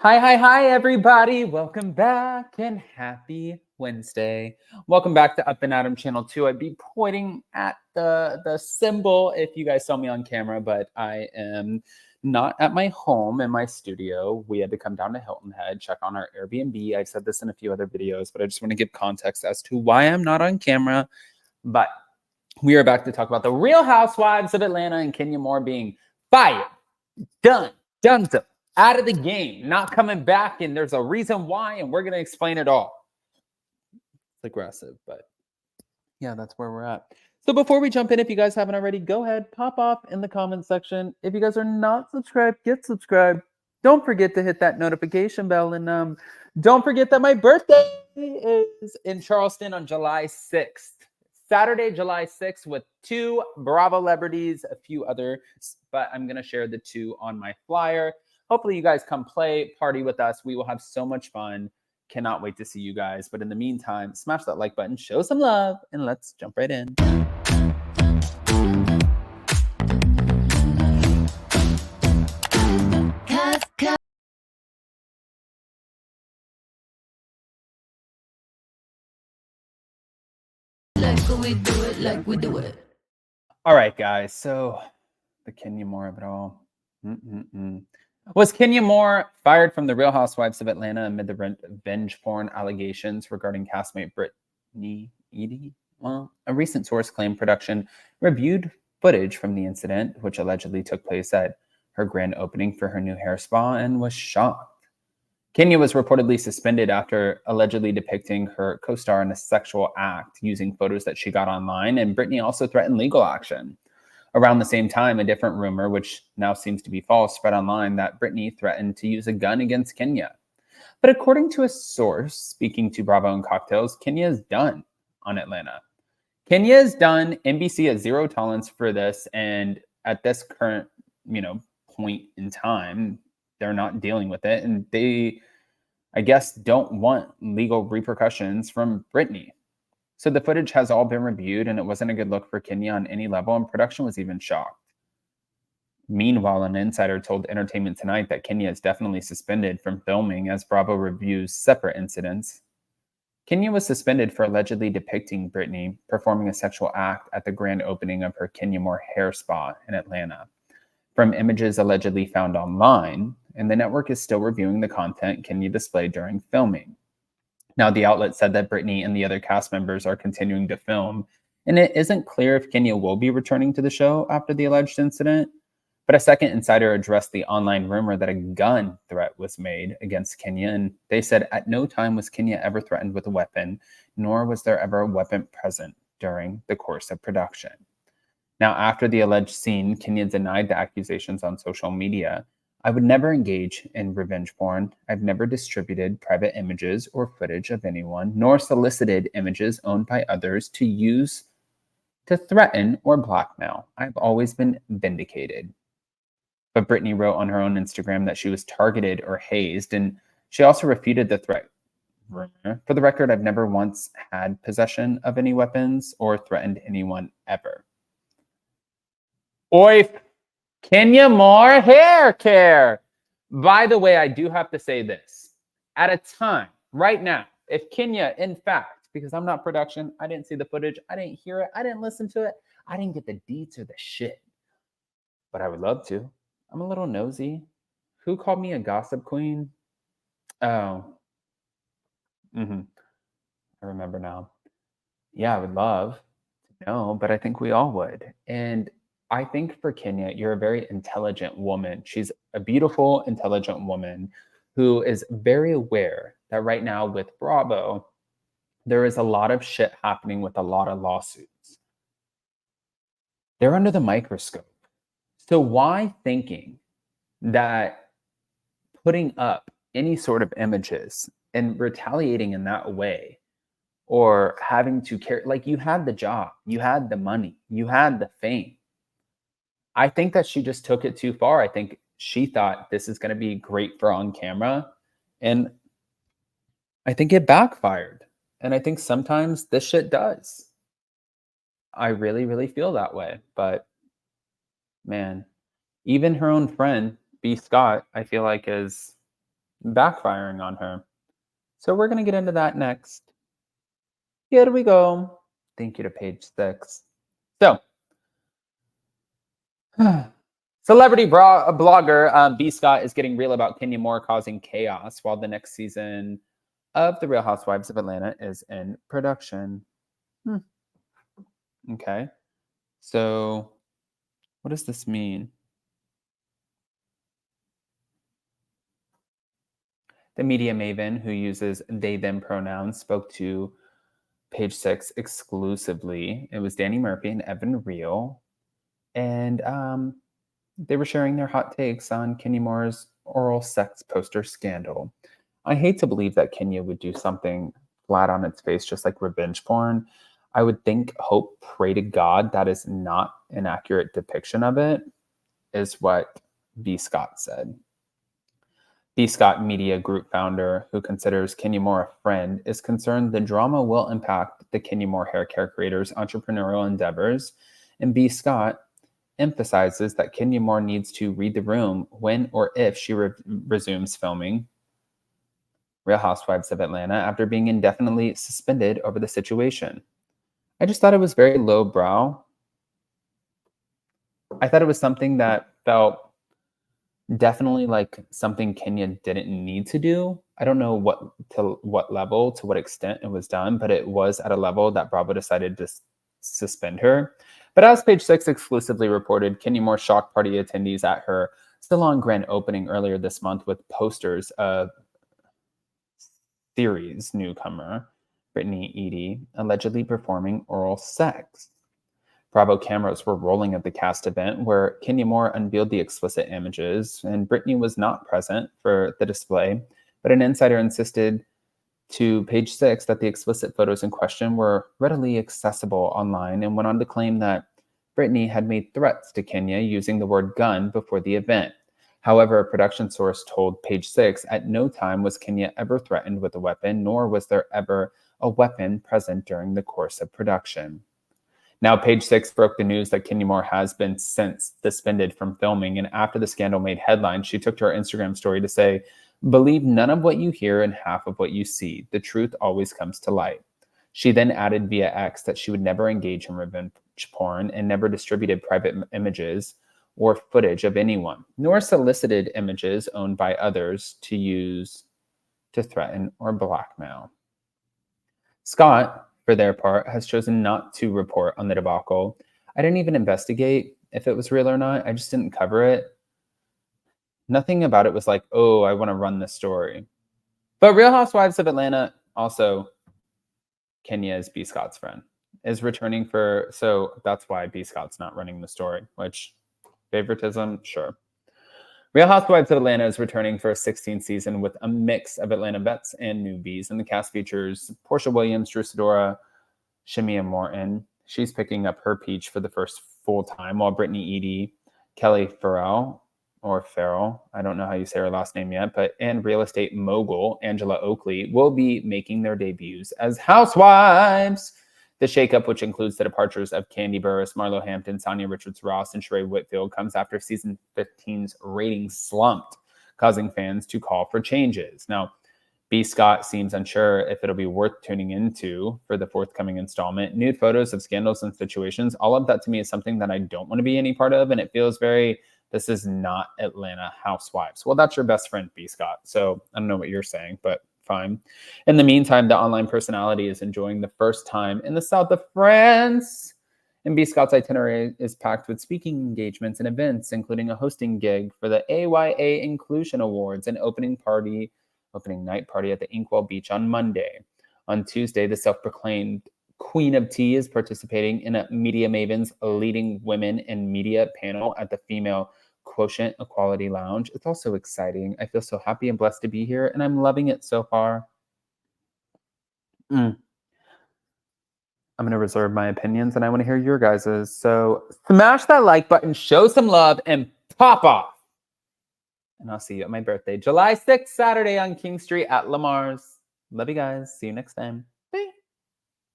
Hi, everybody. Welcome back and happy Wednesday. Welcome back to Up and Adam Channel 2. I'd be pointing at the symbol if you guys saw me on camera, but I am not at my home in my studio. We had to come down to Hilton Head, check on our Airbnb. I've said this in a few other videos, but I just want to give context as to why I'm not on camera. But we are back to talk about the Real Housewives of Atlanta and Kenya Moore being fired, done, out of the game, not coming back, and there's a reason why, and we're going to explain it all. It's aggressive, but yeah, that's where we're at. So before we jump in, if you guys haven't already, go ahead, pop off in the comment section. If you guys are not subscribed, get subscribed. Don't forget to hit that notification bell, and don't forget that my birthday is in Charleston on July 6th. Saturday, July 6th, with 2 Bravo celebrities, a few others, but I'm going to share the 2 on my flyer. Hopefully you guys come play, party with us. We will have so much fun. Cannot wait to see you guys. But in the meantime, smash that like button, show some love, and let's jump right in. We do it. All right, guys. So the Kenya Moore of it all. Was Kenya Moore fired from the Real Housewives of Atlanta amid the revenge porn allegations regarding castmate Brittany Edie? Well, a recent source claimed production reviewed footage from the incident, which allegedly took place at her grand opening for her new hair spa, and was shocked. Kenya was reportedly suspended after allegedly depicting her co-star in a sexual act using photos that she got online, and Brittany also threatened legal action. Around the same time, a different rumor, which now seems to be false, spread online that Brittany threatened to use a gun against Kenya. But according to a source speaking to Bravo and Cocktails, Kenya is done on Atlanta. Kenya is done. NBC has zero tolerance for this, and at this current, point in time, they're not dealing with it, and they, I guess, don't want legal repercussions from Brittany. So the footage has all been reviewed, and it wasn't a good look for Kenya on any level, and production was even shocked. Meanwhile, an insider told Entertainment Tonight that Kenya is definitely suspended from filming as Bravo reviews separate incidents. Kenya was suspended for allegedly depicting Brittany performing a sexual act at the grand opening of her Kenya Moore hair spa in Atlanta from images allegedly found online, and the network is still reviewing the content Kenya displayed during filming. Now, the outlet said that Brittany and the other cast members are continuing to film, and it isn't clear if Kenya will be returning to the show after the alleged incident. But a second insider addressed the online rumor that a gun threat was made against Kenya, and they said at no time was Kenya ever threatened with a weapon, nor was there ever a weapon present during the course of production. Now, after the alleged scene, Kenya denied the accusations on social media. I would never engage in revenge porn. I've never distributed private images or footage of anyone, nor solicited images owned by others to use to threaten or blackmail. I've always been vindicated. But Brittany wrote on her own Instagram that she was targeted or hazed, and she also refuted the threat rumor. For the record, I've never once had possession of any weapons or threatened anyone ever. Oif, Kenya Moore hair care. By the way, I do have to say this. At a time, right now, if Kenya, in fact, because I'm not production, I didn't see the footage, I didn't hear it, I didn't listen to it, I didn't get the deets or the shit. But I would love to. I'm a little nosy. Who called me a gossip queen? Oh. I remember now. Yeah, I would love to know, but I think we all would. And I think for Kenya, you're a very intelligent woman. She's a beautiful, intelligent woman who is very aware that right now with Bravo, there is a lot of shit happening with a lot of lawsuits. They're under the microscope. So why thinking that putting up any sort of images and retaliating in that way, or having to care, like, you had the job, you had the money, you had the fame. I think that she just took it too far. I think she thought this is going to be great for on camera, and I think it backfired. And I think sometimes this shit does. I really, really feel that way. But man, even her own friend, B. Scott, I feel like is backfiring on her. So we're going to get into that next. Here we go. Thank you to page 6. So, celebrity blogger B. Scott is getting real about Kenya Moore causing chaos while the next season of The Real Housewives of Atlanta is in production. Okay. So, what does this mean? The media maven who uses they them pronouns spoke to page 6 exclusively. It was Danny Murphy and Evan Real. And they were sharing their hot takes on Kenya Moore's oral sex poster scandal. I hate to believe that Kenya would do something flat on its face, just like revenge porn. I would think, hope, pray to God that is not an accurate depiction of it, is what B. Scott said. B. Scott Media Group founder, who considers Kenya Moore a friend, is concerned the drama will impact the Kenya Moore hair care creator's entrepreneurial endeavors. And B. Scott emphasizes that Kenya Moore needs to read the room when or if she resumes filming Real Housewives of Atlanta after being indefinitely suspended over the situation. I just thought it was very lowbrow. I thought it was something that felt definitely like something Kenya didn't need to do. I don't know what level, to what extent it was done, but it was at a level that Bravo decided to suspend her. But as page 6 exclusively reported, Kenya Moore shocked party attendees at her salon grand opening earlier this month with posters of series newcomer Brittany Eady allegedly performing oral sex. Bravo cameras were rolling at the cast event where Kenya Moore unveiled the explicit images, and Brittany was not present for the display, but an insider insisted to page 6 that the explicit photos in question were readily accessible online and went on to claim that Brittany had made threats to Kenya using the word gun before the event. However, a production source told page 6 at no time was Kenya ever threatened with a weapon, nor was there ever a weapon present during the course of production. Now, page 6 broke the news that Kenya Moore has been since suspended from filming, and after the scandal made headlines, she took to her Instagram story to say, "Believe none of what you hear and half of what you see. The truth always comes to light." She then added via X that she would never engage in revenge porn and never distributed private images or footage of anyone, nor solicited images owned by others to use to threaten or blackmail. Scott, for their part, has chosen not to report on the debacle. I didn't even investigate if it was real or not. I just didn't cover it. Nothing about it was like, oh, I want to run this story. But Real Housewives of Atlanta, also Kenya is B. Scott's friend, is returning for, so that's why B. Scott's not running the story, which favoritism, sure. Real Housewives of Atlanta is returning for a 16th season with a mix of Atlanta vets and newbies, and the cast features Portia Williams, Drew Sidora, Shamia Morton. She's picking up her peach for the first full time, while Brittany Eady, Kelly Farrell, I don't know how you say her last name yet, and real estate mogul Angela Oakley will be making their debuts as housewives. The shakeup, which includes the departures of Candy Burris, Marlo Hampton, Sonia Richards-Ross, and Sheree Whitfield, comes after season 15's ratings slumped, causing fans to call for changes. Now, B. Scott seems unsure if it'll be worth tuning into for the forthcoming installment. Nude photos of scandals and situations, all of that to me is something that I don't want to be any part of, and it feels very, this is not Atlanta Housewives. Well, that's your best friend, B. Scott, so I don't know what you're saying, but fine. In the meantime, the online personality is enjoying the first time in the south of France. And B. Scott's itinerary is packed with speaking engagements and events, including a hosting gig for the AYA Inclusion Awards and opening night party at the Inkwell Beach on Monday. On Tuesday, the self-proclaimed Queen of Tea is participating in a Media Mavens Leading Women in Media panel at the Female Quotient Equality Lounge. It's also exciting. I feel so happy and blessed to be here, and I'm loving it so far. I'm going to reserve my opinions, and I want to hear your guys's. So smash that like button, show some love, and pop off. And I'll see you at my birthday, July 6th, Saturday on King Street at Lamar's. Love you guys. See you next time.